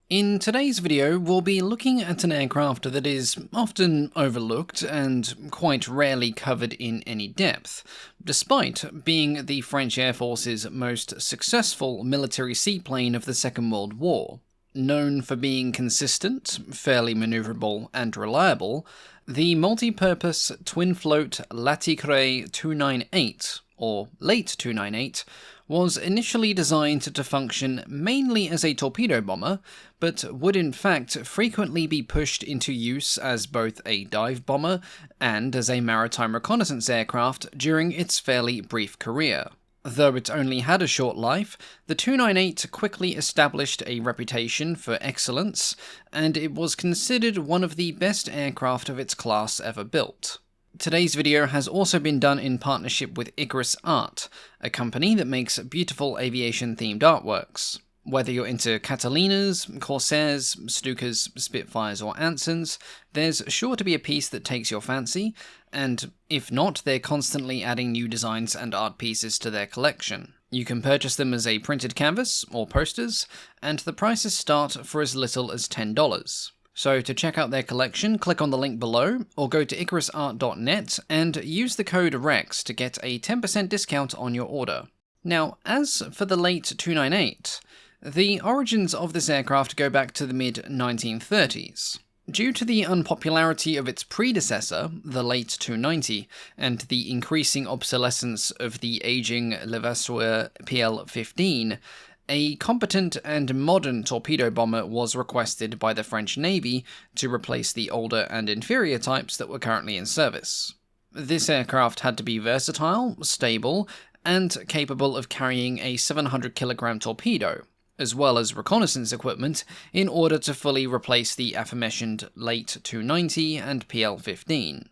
In today's video, we'll be looking at an aircraft that is often overlooked and quite rarely covered in any depth, despite being the French Air Force's most successful military seaplane of the Second World War. Known for being consistent, fairly maneuverable, and reliable, the multi-purpose twin-float Latecoere 298, or Late 298, was initially designed to function mainly as a torpedo bomber, but would in fact frequently be pushed into use as both a dive bomber and as a maritime reconnaissance aircraft during its fairly brief career. Though it only had a short life, the 298 quickly established a reputation for excellence, and it was considered one of the best aircraft of its class ever built. Today's video has also been done in partnership with Icarus Art, a company that makes beautiful aviation-themed artworks. Whether you're into Catalinas, Corsairs, Stukas, Spitfires or Ansons, there's sure to be a piece that takes your fancy, and if not, they're constantly adding new designs and art pieces to their collection. You can purchase them as a printed canvas or posters, and the prices start for as little as $10. So to check out their collection, click on the link below, or go to icarusart.net and use the code REX to get a 10% discount on your order. Now, as for the Late 298, the origins of this aircraft go back to the mid-1930s. Due to the unpopularity of its predecessor, the Late 290, and the increasing obsolescence of the aging Levasseur PL-15, a competent and modern torpedo bomber was requested by the French Navy to replace the older and inferior types that were currently in service. This aircraft had to be versatile, stable, and capable of carrying a 700-kilogram torpedo, as well as reconnaissance equipment, in order to fully replace the aforementioned Late 290 and PL-15.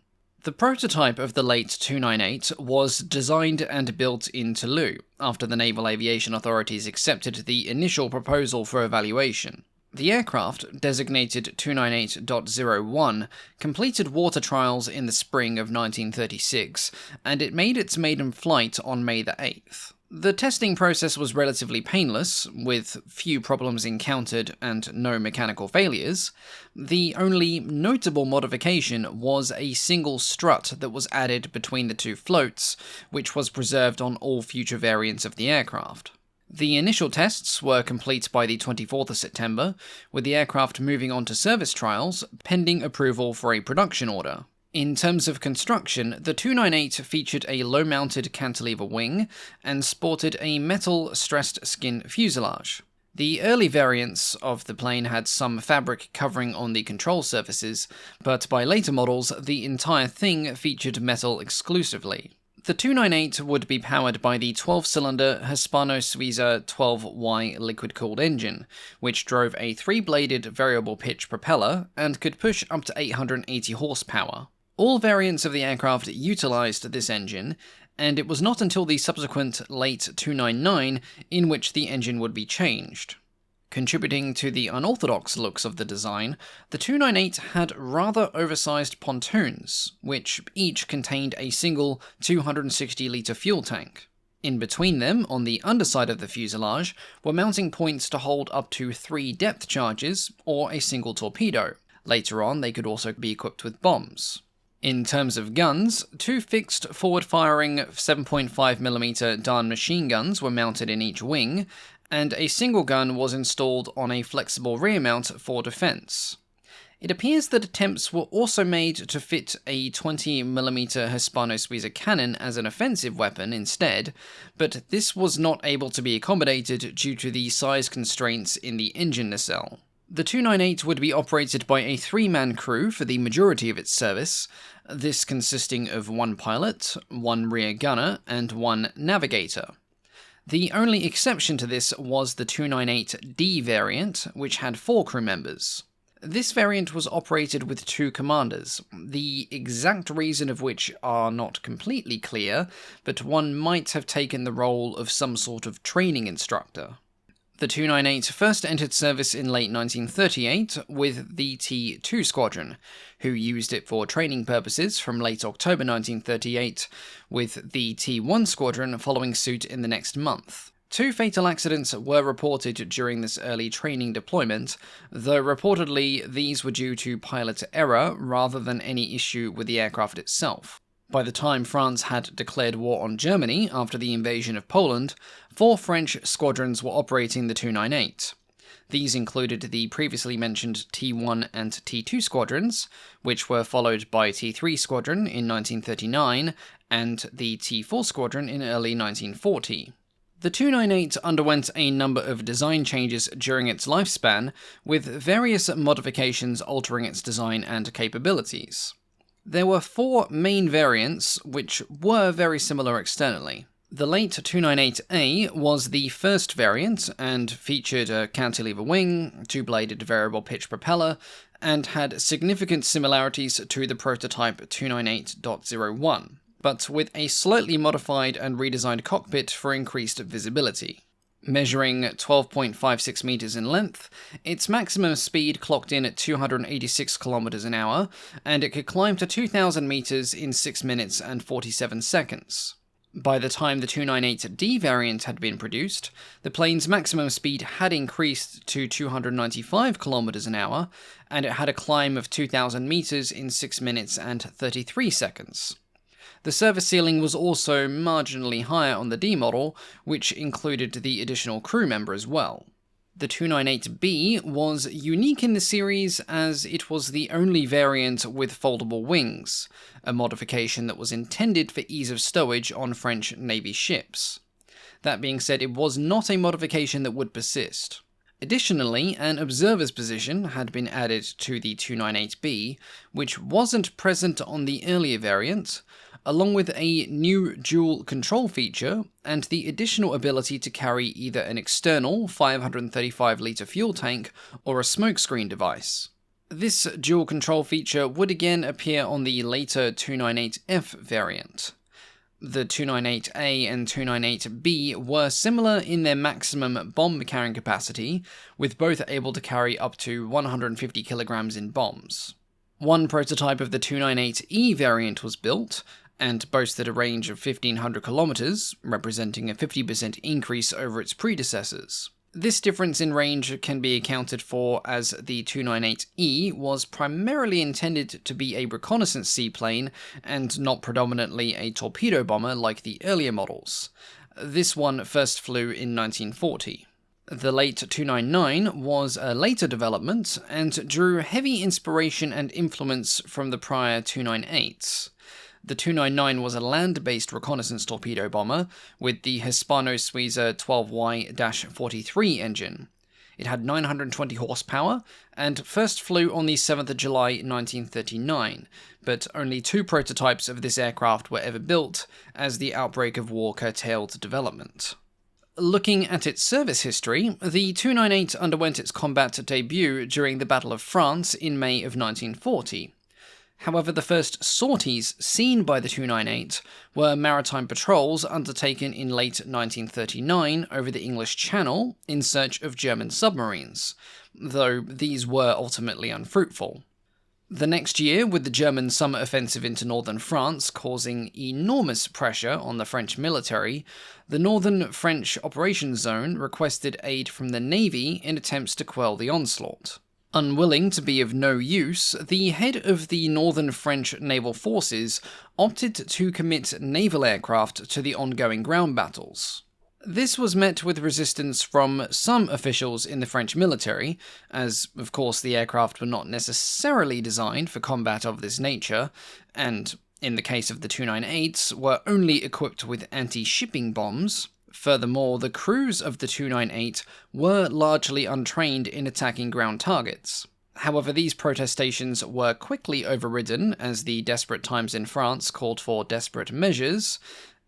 The prototype of the Late 298 was designed and built in Toulouse, after the Naval Aviation Authorities accepted the initial proposal for evaluation. The aircraft, designated 298.01, completed water trials in the spring of 1936, and it made its maiden flight on May the 8th. The testing process was relatively painless, with few problems encountered and no mechanical failures. The only notable modification was a single strut that was added between the two floats, which was preserved on all future variants of the aircraft. The initial tests were complete by the 24th of September, with the aircraft moving on to service trials, pending approval for a production order. In terms of construction, the 298 featured a low-mounted cantilever wing and sported a metal stressed skin fuselage. The early variants of the plane had some fabric covering on the control surfaces, but by later models, the entire thing featured metal exclusively. The 298 would be powered by the 12-cylinder Hispano-Suiza 12Y liquid-cooled engine, which drove a 3-bladed variable-pitch propeller and could push up to 880 horsepower. All variants of the aircraft utilized this engine, and it was not until the subsequent Late 299 in which the engine would be changed. Contributing to the unorthodox looks of the design, the 298 had rather oversized pontoons, which each contained a single 260-litre fuel tank. In between them, on the underside of the fuselage, were mounting points to hold up to 3 depth charges or a single torpedo. Later on, they could also be equipped with bombs. In terms of guns, 2 fixed forward-firing 7.5mm Dahn machine guns were mounted in each wing, and a single gun was installed on a flexible rear mount for defense. It appears that attempts were also made to fit a 20mm Hispano-Suiza cannon as an offensive weapon instead, but this was not able to be accommodated due to the size constraints in the engine nacelle. The 298 would be operated by a 3-man crew for the majority of its service, this consisting of 1 pilot, 1 rear gunner, and 1 navigator. The only exception to this was the 298D variant, which had 4 crew members. This variant was operated with 2 commanders, the exact reason of which are not completely clear, but one might have taken the role of some sort of training instructor. The 298 first entered service in late 1938 with the T-2 Squadron, who used it for training purposes from late October 1938, with the T-1 Squadron following suit in the next month. 2 fatal accidents were reported during this early training deployment, though reportedly these were due to pilot error rather than any issue with the aircraft itself. By the time France had declared war on Germany after the invasion of Poland, 4 French squadrons were operating the 298. These included the previously mentioned T1 and T2 squadrons, which were followed by T3 Squadron in 1939 and the T4 Squadron in early 1940. The 298 underwent a number of design changes during its lifespan, with various modifications altering its design and capabilities. There were 4 main variants, which were very similar externally. The late 298A was the first variant and featured a cantilever wing, 2-bladed variable pitch propeller, and had significant similarities to the prototype 298.01, but with a slightly modified and redesigned cockpit for increased visibility. Measuring 12.56 meters in length, its maximum speed clocked in at 286 kilometers an hour, and it could climb to 2,000 meters in 6 minutes and 47 seconds. By the time the 298D variant had been produced, the plane's maximum speed had increased to 295 kilometers an hour, and it had a climb of 2,000 meters in 6 minutes and 33 seconds. The service ceiling was also marginally higher on the D model, which included the additional crew member as well. The 298B was unique in the series as it was the only variant with foldable wings, a modification that was intended for ease of stowage on French Navy ships. That being said, it was not a modification that would persist. Additionally, an observer's position had been added to the 298B, which wasn't present on the earlier variant, along with a new dual control feature and the additional ability to carry either an external 535-litre fuel tank or a smokescreen device. This dual control feature would again appear on the later 298F variant. The 298A and 298B were similar in their maximum bomb carrying capacity, with both able to carry up to 150 kilograms in bombs. One prototype of the 298E variant was built, and boasted a range of 1,500 kilometers, representing a 50% increase over its predecessors. This difference in range can be accounted for as the 298E was primarily intended to be a reconnaissance seaplane and not predominantly a torpedo bomber like the earlier models. This one first flew in 1940. The late 299 was a later development and drew heavy inspiration and influence from the prior 298s. The 299 was a land-based reconnaissance torpedo bomber with the Hispano-Suiza 12Y-43 engine. It had 920 horsepower and first flew on the 7th of July 1939, but only 2 prototypes of this aircraft were ever built as the outbreak of war curtailed development. Looking at its service history, the 298 underwent its combat debut during the Battle of France in May of 1940. However, the first sorties seen by the 298 were maritime patrols undertaken in late 1939 over the English Channel in search of German submarines, though these were ultimately unfruitful. The next year, with the German summer offensive into northern France causing enormous pressure on the French military, the Northern French Operations Zone requested aid from the Navy in attempts to quell the onslaught. Unwilling to be of no use, the head of the Northern French naval forces opted to commit naval aircraft to the ongoing ground battles. This was met with resistance from some officials in the French military, as of course the aircraft were not necessarily designed for combat of this nature, and, in the case of the 298s, were only equipped with anti-shipping bombs. Furthermore, the crews of the 298 were largely untrained in attacking ground targets. However, these protestations were quickly overridden as the desperate times in France called for desperate measures,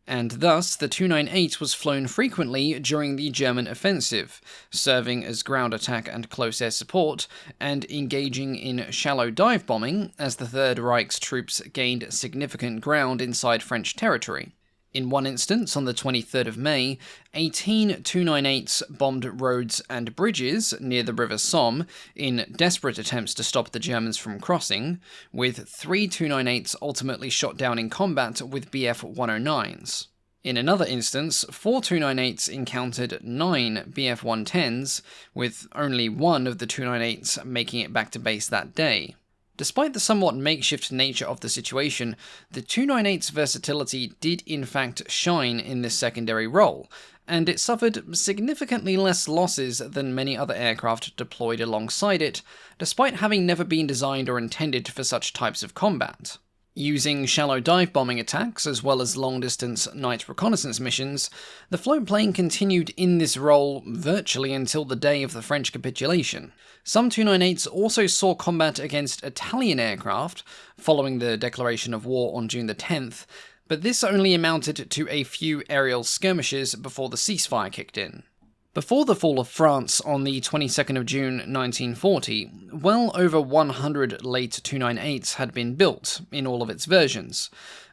and thus the 298 was flown frequently during the German offensive, serving as ground attack and close air support, and engaging in shallow dive bombing as the Third Reich's troops gained significant ground inside French territory. In one instance, on the 23rd of May, 18 298s bombed roads and bridges near the River Somme in desperate attempts to stop the Germans from crossing, with 3 298s ultimately shot down in combat with Bf 109s. In another instance, 4 298s encountered 9 Bf-110s, with only one of the 298s making it back to base that day. Despite the somewhat makeshift nature of the situation, the 298's versatility did in fact shine in this secondary role, and it suffered significantly less losses than many other aircraft deployed alongside it, despite having never been designed or intended for such types of combat. Using shallow dive bombing attacks as well as long-distance night reconnaissance missions, the floatplane continued in this role virtually until the day of the French capitulation. Some 298s also saw combat against Italian aircraft following the declaration of war on June the 10th, but this only amounted to a few aerial skirmishes before the ceasefire kicked in. Before the fall of France on the 22nd of June 1940, well over 100 late 298s had been built, in all of its versions,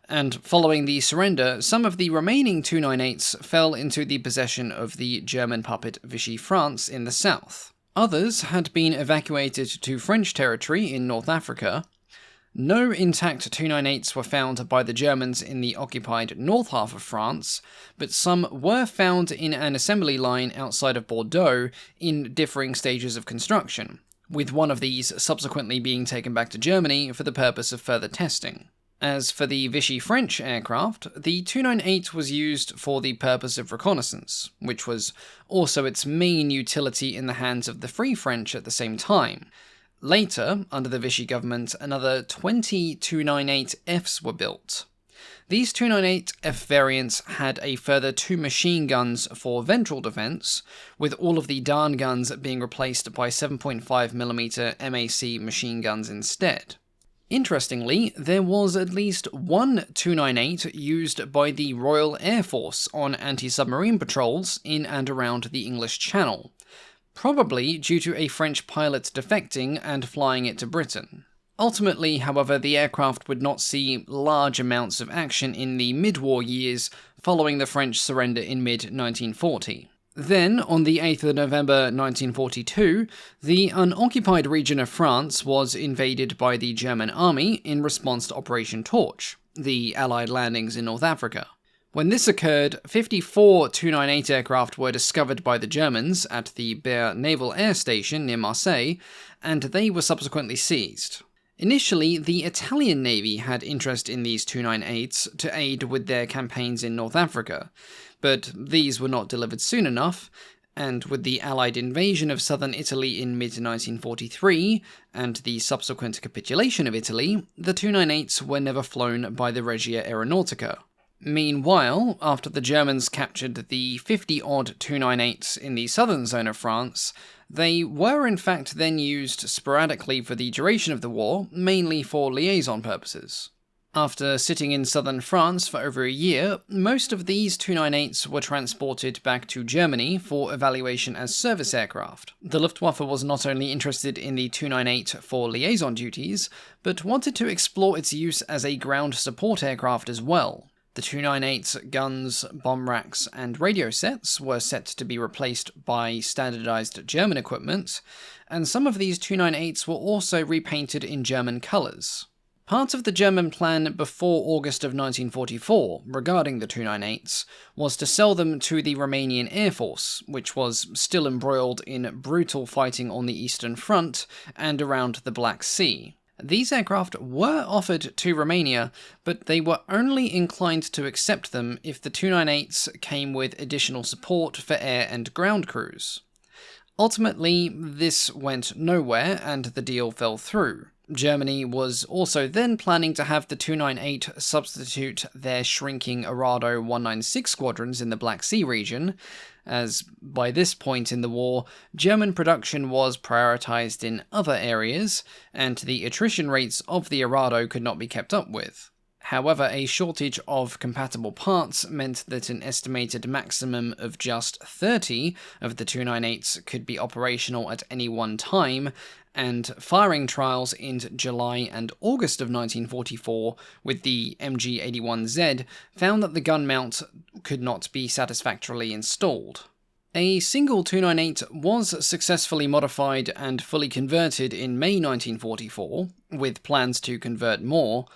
and following the surrender, some of the remaining 298s fell into the possession of the German puppet Vichy France in the south. Others had been evacuated to French territory in North Africa. No intact 298s were found by the Germans in the occupied north half of France, but some were found in an assembly line outside of Bordeaux in differing stages of construction, with one of these subsequently being taken back to Germany for the purpose of further testing. As for the Vichy French aircraft, the 298 was used for the purpose of reconnaissance, which was also its main utility in the hands of the Free French at the same time. Later, under the Vichy government, another 20 298Fs were built. These 298F variants had a further 2 machine guns for ventral defense, with all of the Darn guns being replaced by 7.5mm MAC machine guns instead. Interestingly, there was at least one 298 used by the Royal Air Force on anti-submarine patrols in and around the English Channel, probably due to a French pilot defecting and flying it to Britain. Ultimately, however, the aircraft would not see large amounts of action in the mid-war years following the French surrender in mid-1940. Then, on the 8th of November 1942, the unoccupied region of France was invaded by the German army in response to Operation Torch, the Allied landings in North Africa. When this occurred, 54 298 aircraft were discovered by the Germans at the Berre Naval Air Station near Marseille, and they were subsequently seized. Initially, the Italian Navy had interest in these 298s to aid with their campaigns in North Africa, but these were not delivered soon enough, and with the Allied invasion of southern Italy in mid-1943, and the subsequent capitulation of Italy, the 298s were never flown by the Regia Aeronautica. Meanwhile, after the Germans captured the 50-odd 298s in the southern zone of France, they were in fact then used sporadically for the duration of the war, mainly for liaison purposes. After sitting in southern France for over a year, most of these 298s were transported back to Germany for evaluation as service aircraft. The Luftwaffe was not only interested in the 298 for liaison duties, but wanted to explore its use as a ground support aircraft as well. The 298's guns, bomb racks, and radio sets were set to be replaced by standardized German equipment, and some of these 298s were also repainted in German colors. Part of the German plan before August of 1944 regarding the 298s was to sell them to the Romanian Air Force, which was still embroiled in brutal fighting on the Eastern Front and around the Black Sea. These aircraft were offered to Romania, but they were only inclined to accept them if the 298s came with additional support for air and ground crews. Ultimately, this went nowhere and the deal fell through. Germany was also then planning to have the 298 substitute their shrinking Arado 196 squadrons in the Black Sea region, as by this point in the war, German production was prioritized in other areas, and the attrition rates of the Arado could not be kept up with. However, a shortage of compatible parts meant that an estimated maximum of just 30 of the 298s could be operational at any one time, and firing trials in July and August of 1944 with the MG-81Z found that the gun mount could not be satisfactorily installed. A single 298 was successfully modified and fully converted in May 1944, with plans to convert more,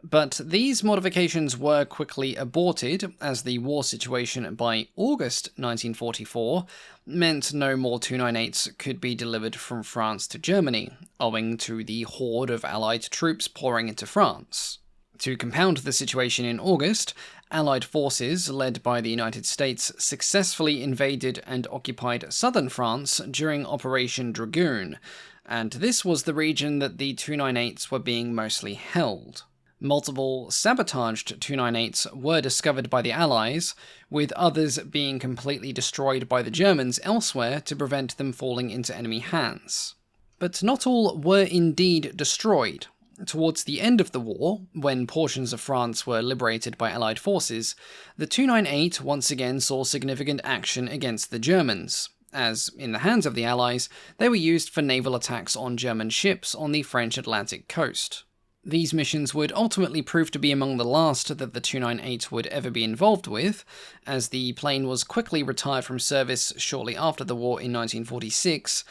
But these modifications were quickly aborted, as the war situation by August 1944 meant no more Tu-98s could be delivered from France to Germany, owing to the horde of Allied troops pouring into France. To compound the situation in August, Allied forces, led by the United States, successfully invaded and occupied southern France during Operation Dragoon, and this was the region that the Tu-98s were being mostly held. Multiple sabotaged Tu-98s were discovered by the Allies, with others being completely destroyed by the Germans elsewhere to prevent them falling into enemy hands. But not all were indeed destroyed. Towards the end of the war, when portions of France were liberated by Allied forces, the Tu-98 once again saw significant action against the Germans, as, in the hands of the Allies, they were used for naval attacks on German ships on the French Atlantic coast. These missions would ultimately prove to be among the last that the Tu-98 would ever be involved with, as the plane was quickly retired from service shortly after the war in 1946,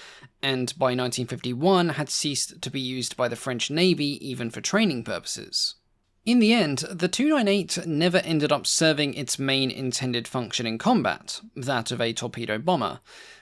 and by 1951 had ceased to be used by the French Navy even for training purposes. In the end, the Tu-98 never ended up serving its main intended function in combat, that of a torpedo bomber,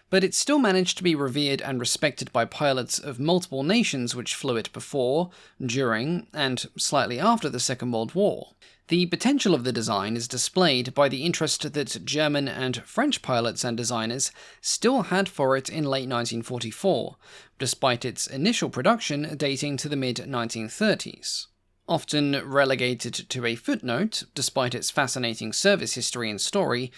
but it still managed to be revered and respected by pilots of multiple nations which flew it before, during, and slightly after the Second World War. The potential of the design is displayed by the interest that German and French pilots and designers still had for it in late 1944, despite its initial production dating to the mid-1930s. Often relegated to a footnote, despite its fascinating service history and story,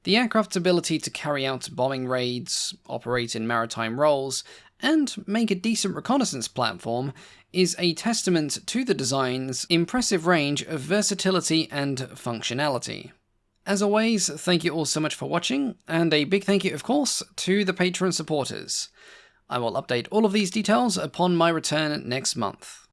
the aircraft's ability to carry out bombing raids, operate in maritime roles, and make a decent reconnaissance platform is a testament to the design's impressive range of versatility and functionality. As always, thank you all so much for watching, and a big thank you, of course, to the Patreon supporters. I will update all of these details upon my return next month.